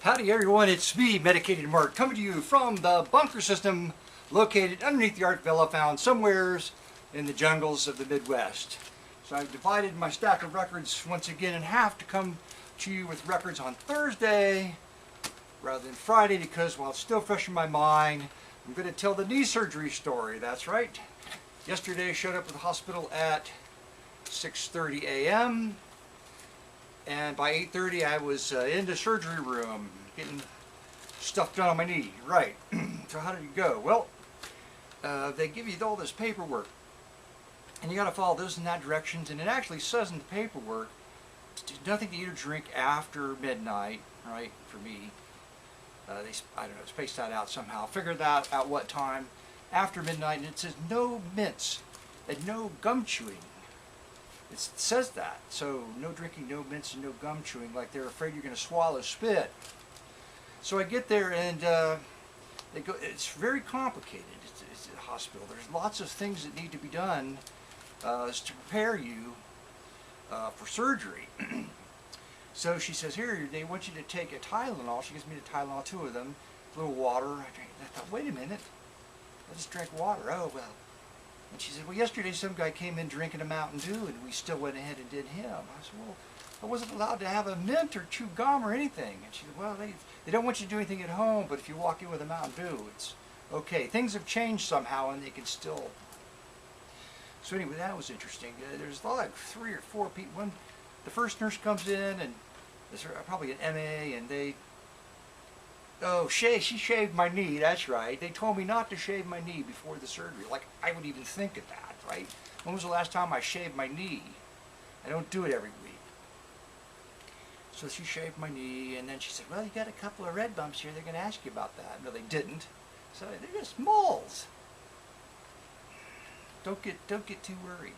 Howdy everyone, it's me, Medicated Mark, coming to you from the bunker system located underneath the Arctic Villa, found somewheres in the jungles of the Midwest. So I've divided my stack of records once again in half to come to you with records on Thursday rather than Friday, because while it's still fresh in my mind, I'm going to tell the knee surgery story. That's right. Yesterday I showed up at the hospital at 6:30 a.m. and by 8:30 I was in the surgery room getting stuff done on my knee. Right. So how did it go? Well, they give you all this paperwork and you got to follow this and that directions, and it actually says in the paperwork nothing to eat or drink after midnight, right, for me. I don't know, spaced that out somehow. Figured that out what time after midnight, and it says no mints and no gum chewing. It says that. So no drinking, no mints, and no gum chewing, like they're afraid you're going to swallow spit. So I get there and they go, it's very complicated. It's a hospital. There's lots of things that need to be done to prepare you for surgery. So she says, here, they want you to take a Tylenol. She gives me the Tylenol, 2 of them, a little water. I drank. I thought, wait a minute, I just drank water. Oh, well. And she said, well, yesterday some guy came in drinking a Mountain Dew, and we still went ahead and did him. I said, well, I wasn't allowed to have a mint or chew gum or anything. And she said, well, they don't want you to do anything at home, but if you walk in with a Mountain Dew, it's okay. Things have changed somehow, and they can still. So anyway, that was interesting. There's like 3 or 4 people. The first nurse comes in, and there's probably an MA, and they, oh, she shaved my knee, that's right. They told me not to shave my knee before the surgery. Like, I would even think of that, right? When was the last time I shaved my knee? I don't do it every week. So she shaved my knee, and then she said, well, you got a couple of red bumps here. They're going to ask you about that. No, they didn't. So they're just moles. Don't get too worried.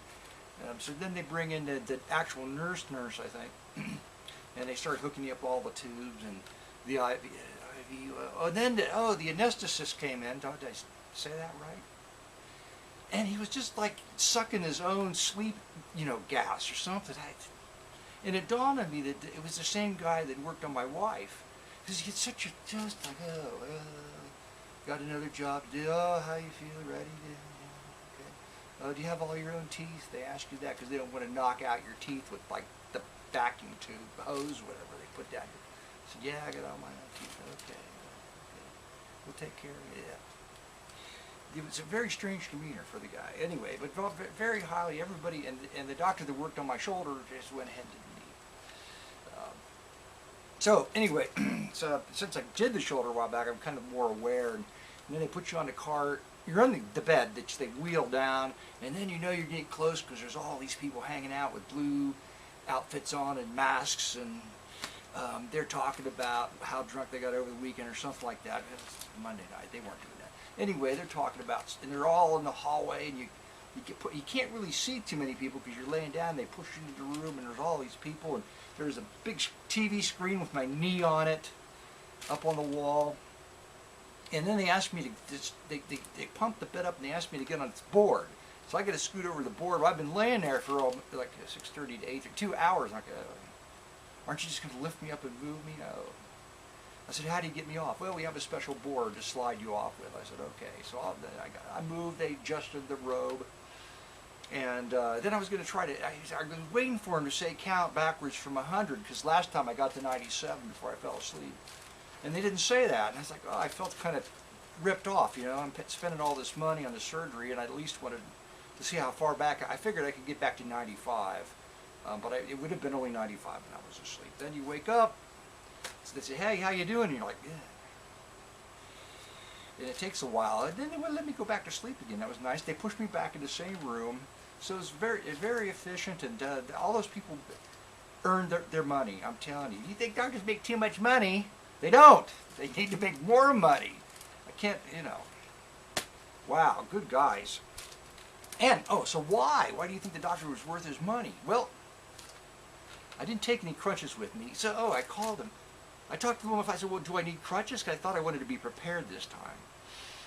So then they bring in the actual nurse, I think, and they start hooking you up all the tubes and the IV. Then the anesthetist came in. Did I say that right? And he was just like sucking his own sleep, gas or something. And it dawned on me that it was the same guy that worked on my wife, because he gets such a just like, got another job to do. Oh, how you feel? Ready to? Okay. Do you have all your own teeth? They ask you that because they don't want to knock out your teeth with like the vacuum tube, hose, whatever they put down. I said, yeah, I got all my own teeth. Okay. We'll take care of it. Yeah. It was a very strange demeanor for the guy. Anyway, but very highly, everybody, and the doctor that worked on my shoulder just went ahead and did the knee. So anyway, so since I did the shoulder a while back, I'm kind of more aware. And then they put you on the cart. You're on the bed that they wheel down, and then you're getting close because there's all these people hanging out with blue outfits on and masks, and they're talking about how drunk they got over the weekend or something like that. It was Monday night. They weren't doing that. Anyway, they're talking about, and they're all in the hallway, and you can't really see too many people because you're laying down. They push you into the room, and there's all these people, and there's a big TV screen with my knee on it up on the wall. And then they asked me to, they pumped the bed up and they asked me to get on its board. So I got to scoot over to the board. Well, I've been laying there for like 6:30 to 8 or 2 hours. Like, aren't you just going to lift me up and move me? No. I said, how do you get me off? Well, we have a special board to slide you off with. I said, okay. So I moved, they adjusted the robe. And then I was going to try to, I was waiting for him to say count backwards from 100, because last time I got to 97 before I fell asleep. And they didn't say that. And I was like, oh, I felt kind of ripped off, I'm spending all this money on the surgery, and I at least wanted to see how far back. I figured I could get back to 95, but it would have been only 95 when I was asleep. Then you wake up, so they say, hey, how you doing? And you're like, yeah. And it takes a while. And then they wouldn't let me go back to sleep again. That was nice. They pushed me back in the same room. So it was very efficient, and all those people earned their money, I'm telling you. You think doctors make too much money? They don't. They need to make more money. I can't, Wow, good guys. And, so why? Why do you think the doctor was worth his money? Well, I didn't take any crutches with me. So, I called him. I talked to him. I said, well, do I need crutches? Because I thought I wanted to be prepared this time.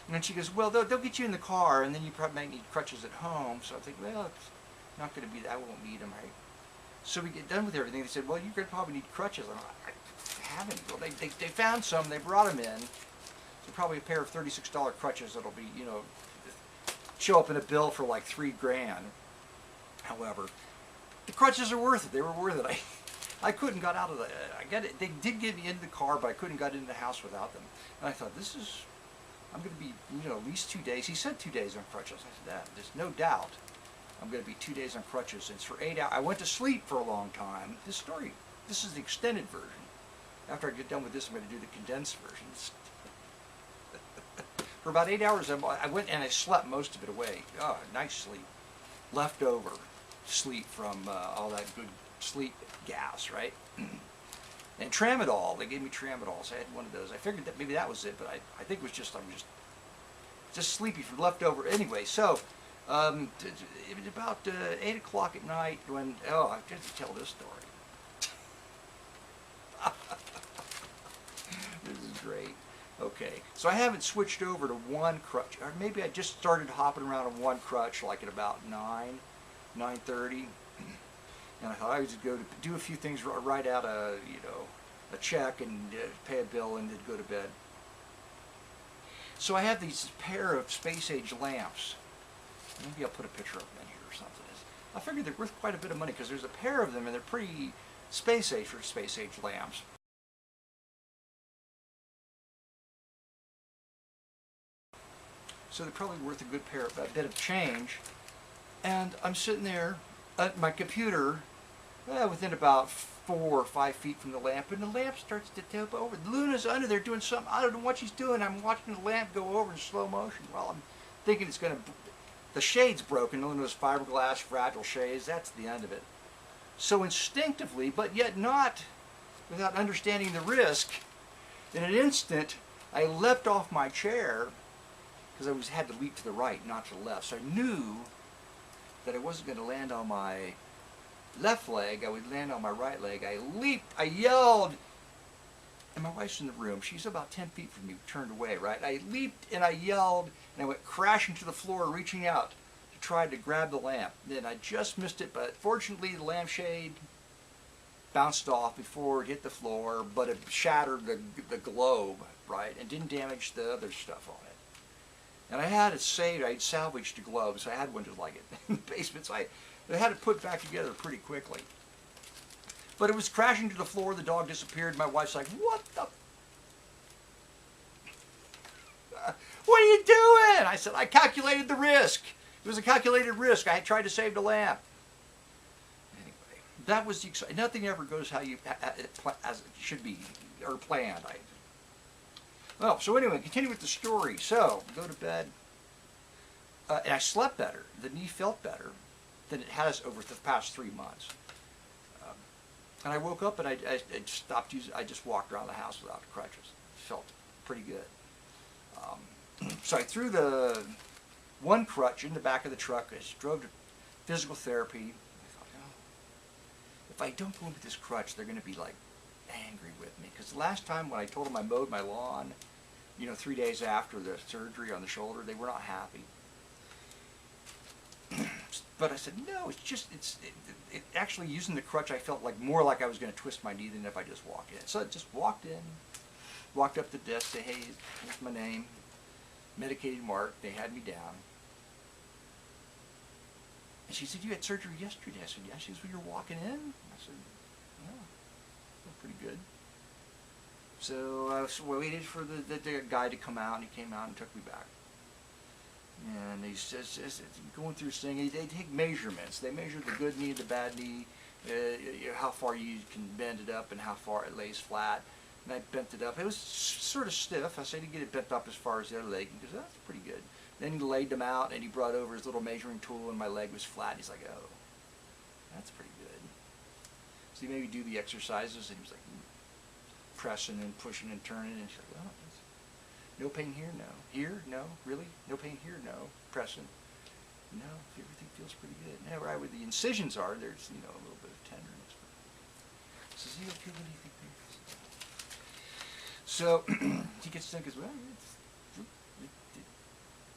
And then she goes, well, they'll get you in the car, and then you probably might need crutches at home. So I think, well, it's not going to be that. I won't need them, right? So we get done with everything. They said, well, you're going to probably need crutches. I'm like, have any. Well, they found some. They brought them in. So probably a pair of $36 crutches that'll be, you know, show up in a bill for like $3,000. However, the crutches are worth it. They were worth it. I couldn't got out of the. I got it. They did get me into the car, but I couldn't got into the house without them. And I thought, this is. I'm going to be, you know, at least 2 days. He said 2 days on crutches. I said, there's no doubt I'm going to be 2 days on crutches. It's for 8 hours. I went to sleep for a long time. This is the extended version. After I get done with this, I'm going to do the condensed version. For about 8 hours, I went and I slept most of it away. Oh, nice sleep. Leftover sleep from all that good sleep gas, right? And Tramadol, they gave me Tramadol, so I had one of those. I figured that maybe that was it, but I think it was just, I'm just sleepy from leftover. Anyway, so it was about 8 o'clock at night when, I have to tell this story. This is great. Okay, so I haven't switched over to one crutch, or maybe I just started hopping around on one crutch like at about 9:30. And I thought I would just go to do a few things, write out a check and pay a bill, and then go to bed. So I have these pair of space age lamps. Maybe I'll put a picture of them in here or something. I figured they're worth quite a bit of money because there's a pair of them and they're pretty space age for space age lamps. So they're probably worth a bit of change. And I'm sitting there at my computer, within about 4 or 5 feet from the lamp, and the lamp starts to tip over. Luna's under there doing something. I don't know what she's doing. I'm watching the lamp go over in slow motion while I'm thinking it's going to. The shade's broken. Luna's fiberglass, fragile shades. That's the end of it. So instinctively, but yet not without understanding the risk, in an instant, I leapt off my chair because I had to leap to the right, not to the left. So I knew that I wasn't going to land on my left leg, I would land on my right leg. I leaped, I yelled, and my wife's in the room. She's about 10 feet from me, turned away, right? I leaped and I yelled, and I went crashing to the floor, reaching out to try to grab the lamp. Then I just missed it, but fortunately the lampshade bounced off before it hit the floor, but it shattered the globe, right, and didn't damage the other stuff on it. And I had it saved. I'd salvaged the globe, so I had one just like it in the basement. So I had it put back together pretty quickly. But it was crashing to the floor. The dog disappeared. My wife's like, "What the? What are you doing?" I said, "I calculated the risk. It was a calculated risk. I tried to save the lamp." Anyway, that was the exciting. Nothing ever goes how you as it should be or planned. Well, so anyway, continue with the story. So, go to bed, and I slept better. The knee felt better than it has over the past 3 months. And I woke up and I stopped using. I just walked around the house without the crutches. It felt pretty good. So I threw the one crutch in the back of the truck. I just drove to physical therapy. I thought, if I don't go with this crutch, they're going to be like angry with me. Because the last time when I told them I mowed my lawn, 3 days after the surgery on the shoulder, they were not happy. But I said, no, it actually using the crutch, I felt more like I was going to twist my knee than if I just walked in. So I just walked in, walked up to the desk, say, "Hey, here's my name, Medicated Mark." They had me down. And she said, "You had surgery yesterday." I said, "Yeah." She said, "Well, you're walking in?" I said, "Yeah, felt pretty good." So I waited for the guy to come out, and he came out and took me back. And he's just going through this thing. They take measurements. They measure the good knee, the bad knee, how far you can bend it up and how far it lays flat. And I bent it up. It was sort of stiff. I said to get it bent up as far as the other leg, because that's pretty good. Then he laid them out, and he brought over his little measuring tool, and my leg was flat. He's like, "Oh, that's pretty good." So he made me do the exercises, and he was like pressing and pushing and turning, and he's like, "Well, no pain here, no. Here, no. Really? No pain here, no. Pressing, no. Everything feels pretty good." Now, right where the incisions are, there's a little bit of tenderness. So does he feel anything there? So he gets done, goes, "Well, it's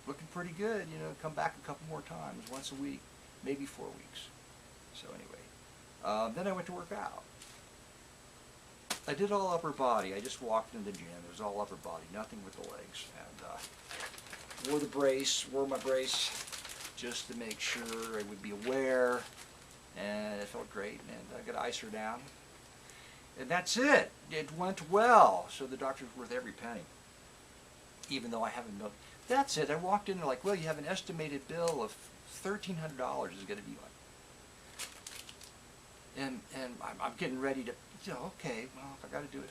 looking pretty good. Come back a couple more times, once a week, maybe 4 weeks." So anyway, then I went to work out. I did all upper body. I just walked in the gym. It was all upper body, nothing with the legs. And wore my brace just to make sure I would be aware. And it felt great. And I got to ice her down. And that's it. It went well. So the doctor's worth every penny. Even though I haven't known. That's it. I walked in like, well, you have an estimated bill of $1,300 is going to be like. And I'm getting ready to, okay, well, if I got to do it.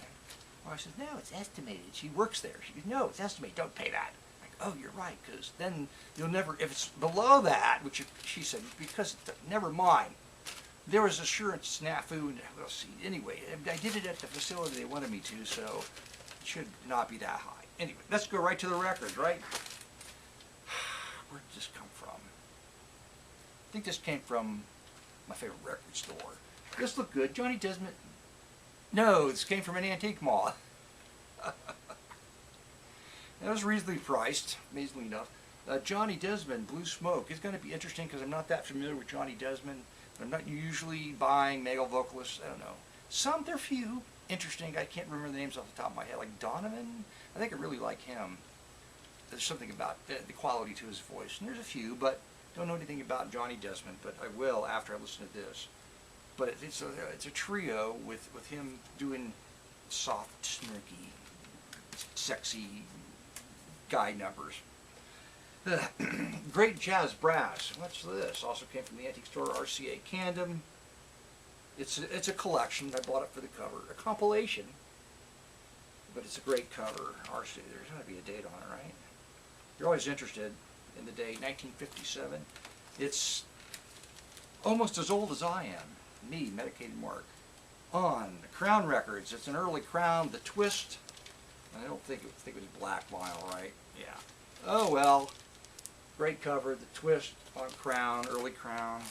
Well, she says, no, it's estimated. She works there. She goes, no, it's estimated. Don't pay that. Like, oh, you're right, because then you'll never, if it's below that, which she said, because, never mind. There was assurance snafu, and we'll see. Anyway, I did it at the facility they wanted me to, so it should not be that high. Anyway, let's go right to the records, right? Where did this come from? I think this came from my favorite record store. This looked good. Johnny Desmond. No, this came from an antique mall. It was reasonably priced, amazingly enough. Johnny Desmond, Blue Smoke. It's going to be interesting because I'm not that familiar with Johnny Desmond. I'm not usually buying male vocalists. I don't know. They're few. Interesting. I can't remember the names off the top of my head. Like Donovan. I think I really like him. There's something about the quality to his voice. And there's a few, but don't know anything about Johnny Desmond. But I will after I listen to this. But it's a trio with him doing soft, snarky, sexy guy numbers. Great Jazz Brass. What's this? Also came from the antique store RCA Camden. It's a collection. I bought it for the cover. A compilation. But it's a great cover. RCA. There's going to be a date on it, right? You're always interested in the date. 1957. It's almost as old as I am. Me, Medicated Mark. On Crown Records. It's an early Crown. The Twist. I don't think it was black vinyl, right? Yeah. Oh well. Great cover. The Twist on Crown. Early Crown.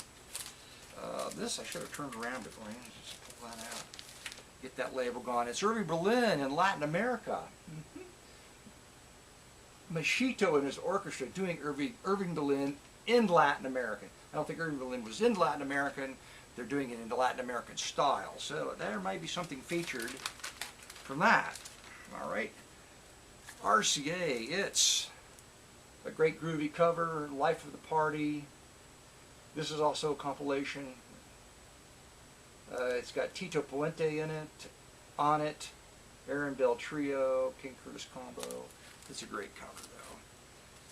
This I should have turned around before I just pull that out. Get that label gone. It's Irving Berlin in Latin America. Machito and his orchestra doing Irving Berlin in Latin American. I don't think Irving Berlin was in Latin American. They're doing it in the Latin American style. So there might be something featured from that. All right. RCA, it's a great groovy cover, Life of the Party. This is also a compilation. It's got Tito Puente on it, Aaron Bell Trio, King Curtis Combo. It's a great cover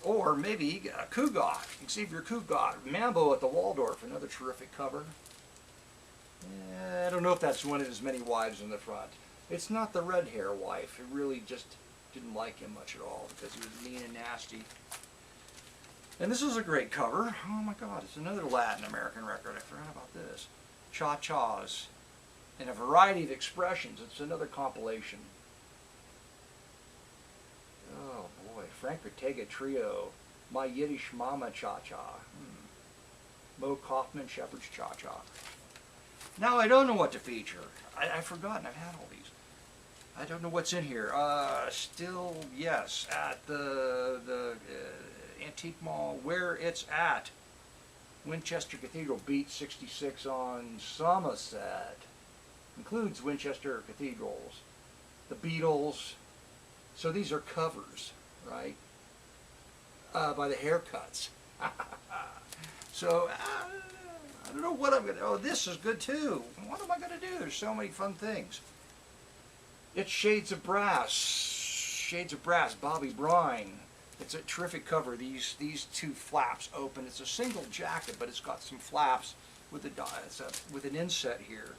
though. Or maybe Kugat, Xavier Kugat, Mambo at the Waldorf, another terrific cover. I don't know if that's one of his many wives in the front. It's not the red hair wife. It really just didn't like him much at all because he was mean and nasty. And this is a great cover. Oh my God, it's another Latin American record. I forgot about this. Cha-Chas in a variety of expressions. It's another compilation. Oh boy, Frank Ortega Trio, My Yiddish Mama Cha-Cha. Mo Kaufman, Shepherd's Cha-Cha. Now I don't know what to feature. I've forgotten. I've had all these. I don't know what's in here. Still, yes, at the Antique Mall where it's at. Winchester Cathedral Beat 66 on Somerset. Includes Winchester Cathedrals. The Beatles. So these are covers, right? By the Haircuts. So, I don't know what I'm going to... Oh, this is good too. What am I going to do? There's so many fun things. It's Shades of Brass. Shades of Brass, Bobby Brine. It's a terrific cover. These two flaps open. It's a single jacket, but it's got some flaps with with an inset here.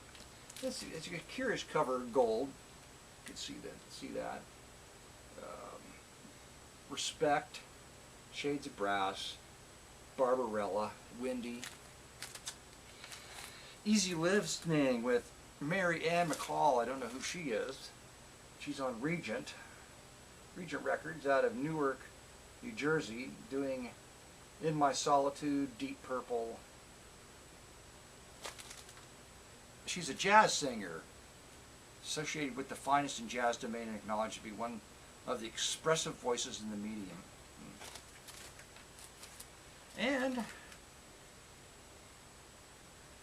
It's a curious cover, gold. You can see that. Respect, Shades of Brass, Barbarella, Windy. Easy Listening with Mary Ann McCall. I don't know who she is. She's on Regent Records out of Newark, New Jersey, doing In My Solitude, Deep Purple. She's a jazz singer, associated with the finest in jazz domain and acknowledged to be one of the expressive voices in the medium. And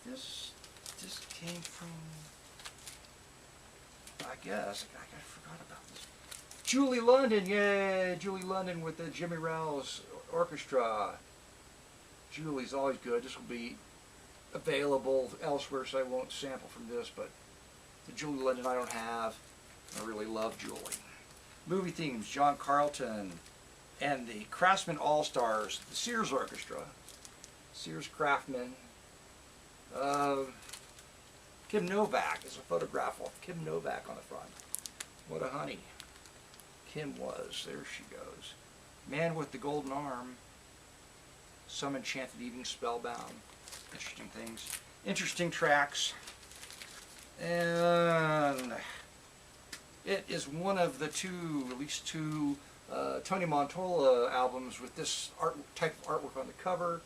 this came from I guess. I forgot about this. Julie London, yay! Julie London with the Jimmy Rouse Orchestra. Julie's always good. This will be available elsewhere, so I won't sample from this, but the Julie London I don't have. I really love Julie. Movie themes, John Carlton and the Craftsman All-Stars, the Sears Orchestra, Sears Craftsman. Kim Novak is a photograph of Kim Novak on the front. What a honey Kim was. There she goes. Man with the Golden Arm. Some Enchanted Evening, Spellbound. Interesting things. Interesting tracks. And it is one of the at least two Tony Montola albums with this type of artwork on the cover.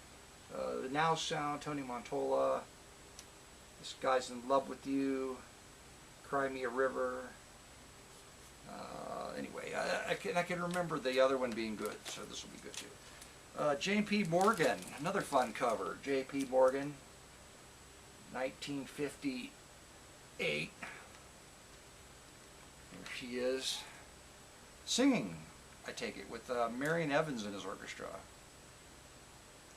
The Now Sound, Tony Montola. This Guy's in Love with You. Cry Me a River. Anyway, I can remember the other one being good, so this will be good too. J.P. Morgan, another fun cover. J.P. Morgan, 1958. There she is, singing, I take it, with Marion Evans and his orchestra.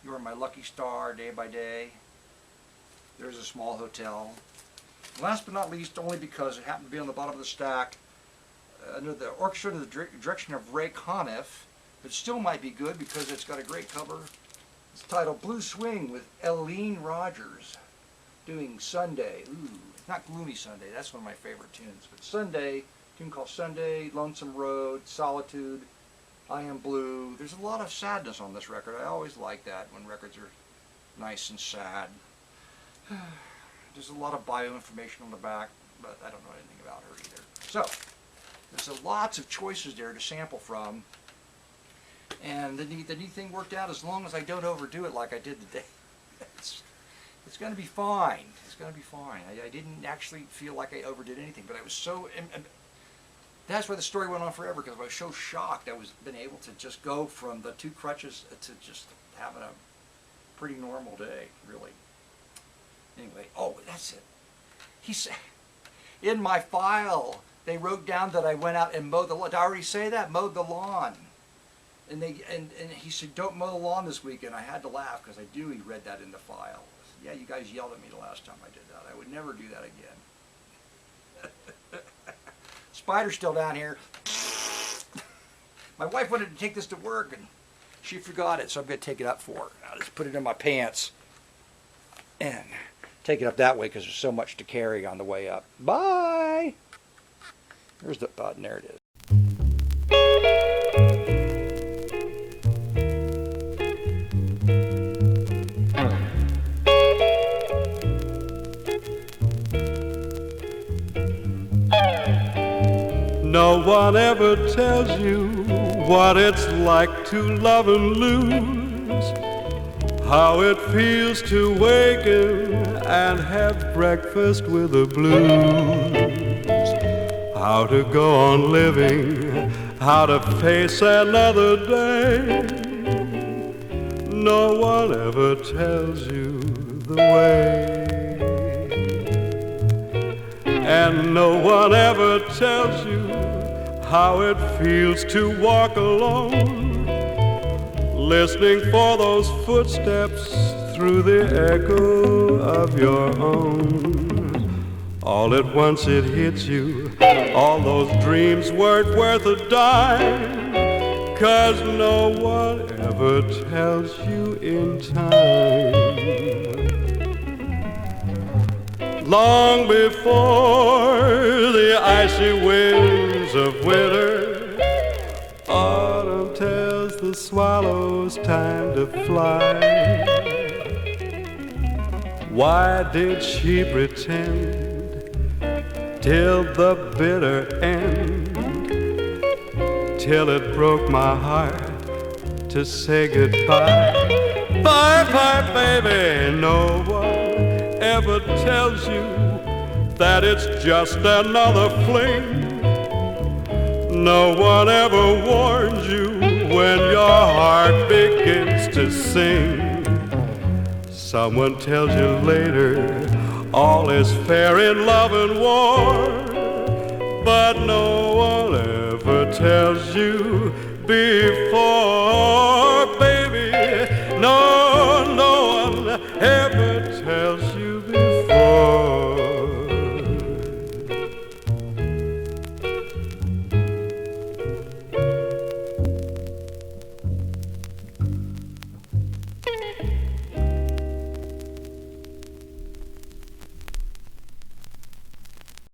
You Are My Lucky Star, Day by Day. There's a Small Hotel. Last but not least, only because it happened to be on the bottom of the stack, under the orchestra under the direction of Ray Conniff, but still might be good because it's got a great cover. It's titled Blue Swing with Eileen Rogers doing Sunday. Ooh, not Gloomy Sunday, that's one of my favorite tunes, but Sunday, a tune called Sunday, Lonesome Road, Solitude, I Am Blue. There's a lot of sadness on this record. I always like that when records are nice and sad. There's a lot of bioinformation on the back, but I don't know anything about her either. So, there's lots of choices there to sample from. And the neat thing worked out, as long as I don't overdo it like I did today. It's going to be fine. It's going to be fine. I didn't actually feel like I overdid anything, but I was so... that's why the story went on forever, because I was so shocked I was been able to just go from the two crutches to just having a pretty normal day, really. Anyway, oh, that's it. He said, in my file, they wrote down that I went out and mowed the lawn. Did I already say that? Mowed the lawn. And he said, don't mow the lawn this weekend. I had to laugh because I knew he read that in the file. I said, yeah, you guys yelled at me the last time I did that. I would never do that again. Spider's still down here. My wife wanted to take this to work and she forgot it, so I'm going to take it up for her. I'll just put it in my pants and take it up that way because there's so much to carry on the way up. Bye! There's the button. There it is. No one ever tells you what it's like to love and lose, how it feels to waken and have breakfast with the blues, how to go on living, how to face another day. No one ever tells you the way. And no one ever tells you how it feels to walk alone, listening for those footsteps through the echo of your own. All at once it hits you, all those dreams weren't worth a dime, 'cause no one ever tells you in time. Long before the icy winds of winter, autumn tells the swallows time to fly. Why did she pretend till the bitter end, till it broke my heart to say goodbye? Bye, bye, baby, no one ever tells you that it's just another fling. No one ever warns you when your heart begins to sing. Someone tells you later all is fair in love and war, but no one ever tells you before.